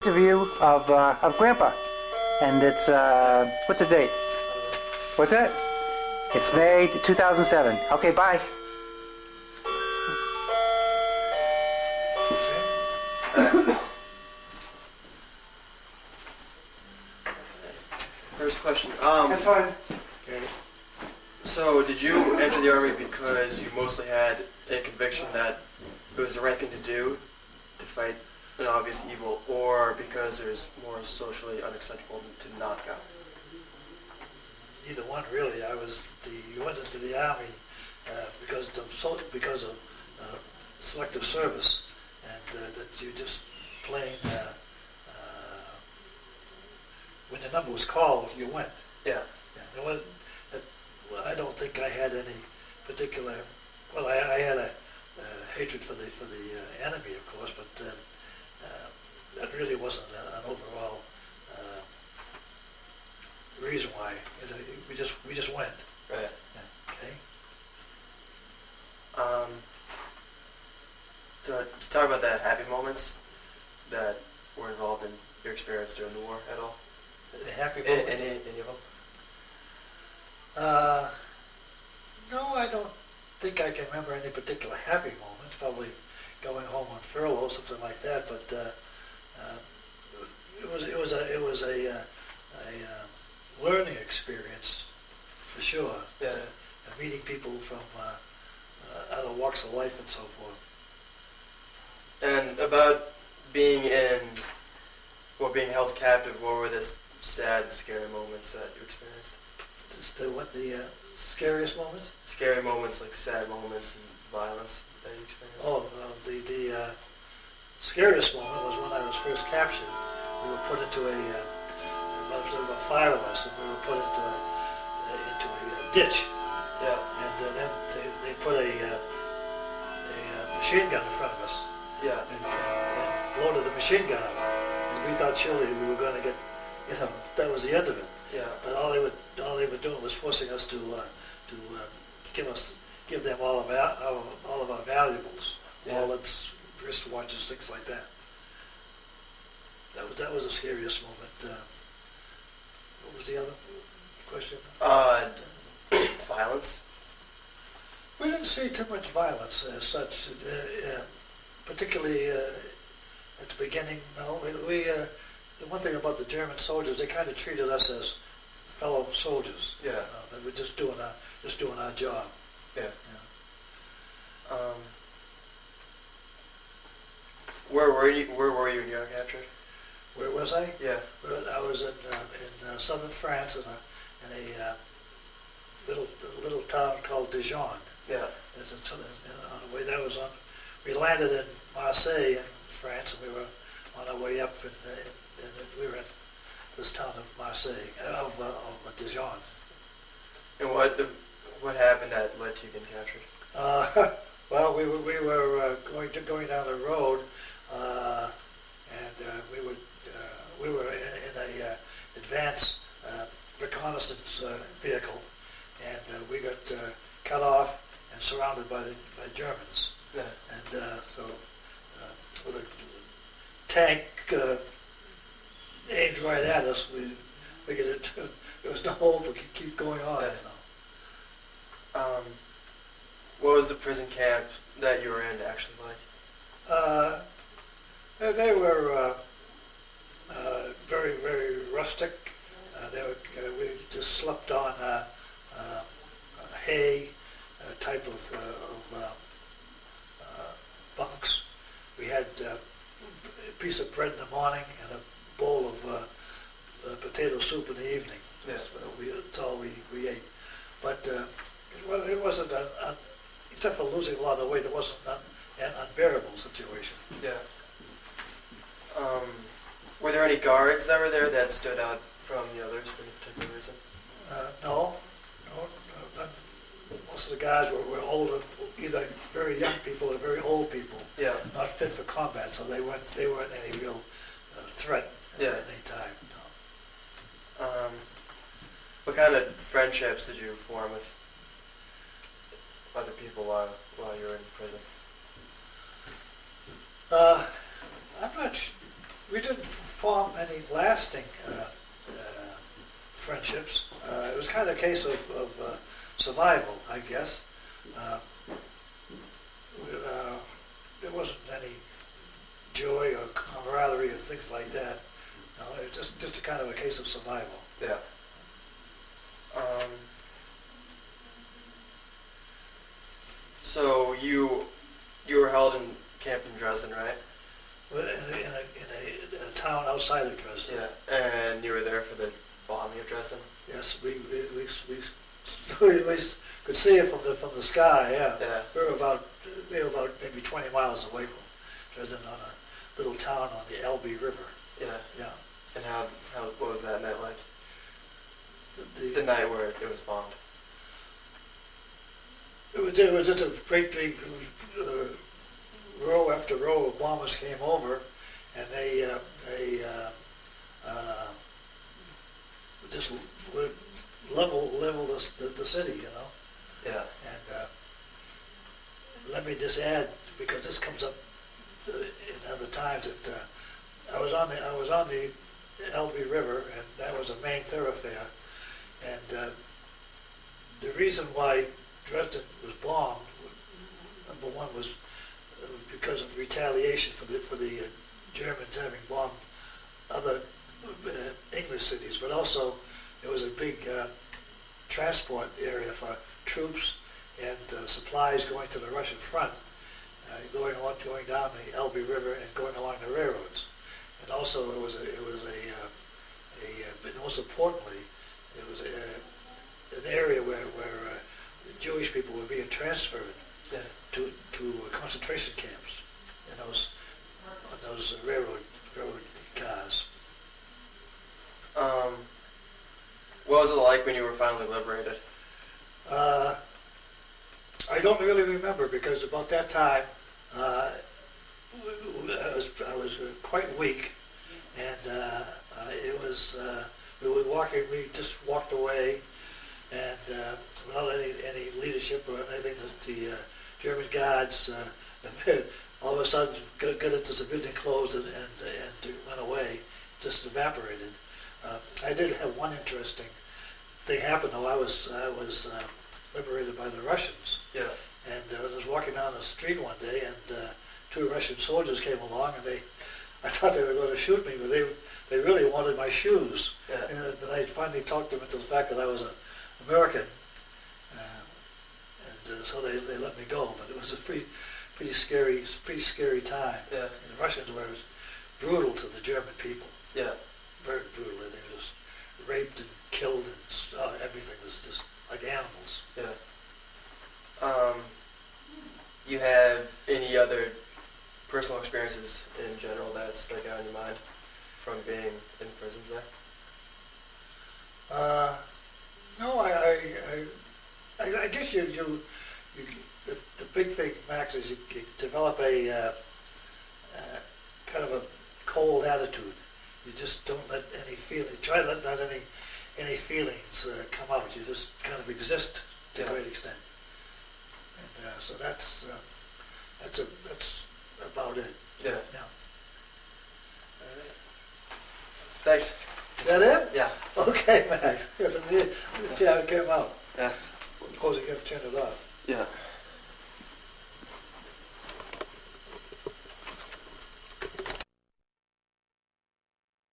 interview of Grandpa, and it's what's the date? What's that? It's May 2007. Okay, bye. First question. That's fine. Okay. So, did you enter the Army because you mostly had a conviction that it was the right thing to do to fight an obvious evil, or because it was more socially unacceptable to not go? Neither one, really. You went into the Army because of selective service, and that you just plain, when the number was called, you went. Yeah. Yeah, there was, I don't think I had any particular. Well, I had a hatred for the enemy, of course, but that really wasn't an overall reason why. We just went. Right. Yeah. Okay. To talk about the happy moments that were involved in your experience during the war at all? The happy moments. Any of them? No, I don't think I can remember any particular happy moments. Probably going home on furlough, something like that. But it was a learning experience for sure. Yeah. Meeting people from other walks of life and so forth. And about being being held captive, what were the sad, scary moments that you experienced? Just the scariest moments? Scary moments, like sad moments and violence that you experienced? Oh, the scariest moment was when I was first captured. We were put into there was about 5 of us, and we were put into a ditch. Yeah. And then they put a machine gun in front of us. Yeah. And loaded the machine gun up. And we thought surely we were going to get, that was the end of it. Yeah. But all they were doing was forcing us to give them all of our valuables, Yeah. wallets, wristwatches, things like that. That was the scariest moment. What was the other question? Violence. We didn't see too much violence as such, particularly at the beginning. No, the one thing about the German soldiers, they kind of treated us as fellow soldiers. Yeah. They were just doing our job. Yeah. Where were you when you got captured? Where was I? Yeah. Well, I was in southern France in a little town called Dijon. Yeah. It's on the way that was on. We landed in Marseille in France, and we were on our way up, and we were in this town of Marseille, of Dijon. And what happened that led to you getting captured? Well, we were going down the road, and we were in a advanced reconnaissance vehicle, and we got cut off and surrounded by Germans. Yeah. And so with a tank aimed right at us, we figured there was no hope. We could keep going on. Yeah. What was the prison camp that you were in actually like? They were very, very rustic. We just slept on hay type of bunks. We had a piece of bread in the morning and a bowl of potato soup in the evening. Yeah. That's all we ate. But it wasn't, except for losing a lot of weight, it wasn't an unbearable situation. Yeah. Were there any guards that were there that stood out from the others for any particular reason? No. Most of the guys were older, either very young people or very old people. Yeah. Not fit for combat, so they weren't any real threat at any time. No. What kind of friendships did you form with other people while you were in prison? I'm not. We didn't form any lasting friendships. It was kind of a case of survival, I guess. There wasn't any joy or camaraderie or things like that. No, it was just a kind of a case of survival. Yeah. So you were held in camp in Dresden, right? Well, in a town outside of Dresden. Yeah. And you were there for the bombing of Dresden? Yes, we could see it from the sky. Yeah. Yeah. We were about maybe 20 miles away from Dresden, on a little town on the Elbe River. Yeah. Yeah. And what was that night like? The The night where it was bombed. It was just a great big row after row of bombers came over, and they just would level the city, you know. Yeah. And let me just add, because this comes up in other times, that I was on the Elbe River, and that was a main thoroughfare, and the reason why Dresden was bombed, number one, was because of retaliation for the Germans having bombed other English cities, but also it was a big transport area for troops and supplies going to the Russian front, going down the Elbe River and going along the railroads. And also it was most importantly, it was an area where the Jewish people were being transferred to concentration camps in those railroad cars. What was it like when you were finally liberated? I don't really remember, because about that time I was quite weak, and we just walked away, and without any leadership or anything. The German guards all of a sudden got into civilian clothes and went away, just evaporated. I did have one interesting thing happen though. I was liberated by the Russians. Yeah. And I was walking down the street one day, and two Russian soldiers came along, and I thought they were going to shoot me, but they really wanted my shoes. Yeah. But I finally talked them into the fact that I was an American, and so they let me go. But it was a pretty scary time. Yeah. And the Russians were brutal to the German people. Yeah. Very brutal. They just raped and killed, and everything was just like animals. Yeah. Do you have any other personal experiences in general that's like on your mind from being in prisons there? No, I guess you the big thing, Max, is you develop a kind of a cold attitude. You just don't let any feeling. Try to let not any feelings come out. You just kind of exist to a great extent. And so that's about it. Yeah. Yeah. Thanks. Is that it? Yeah. Okay, Max. Yeah, how it came out. Yeah. Of course, you got to turn it off. Yeah.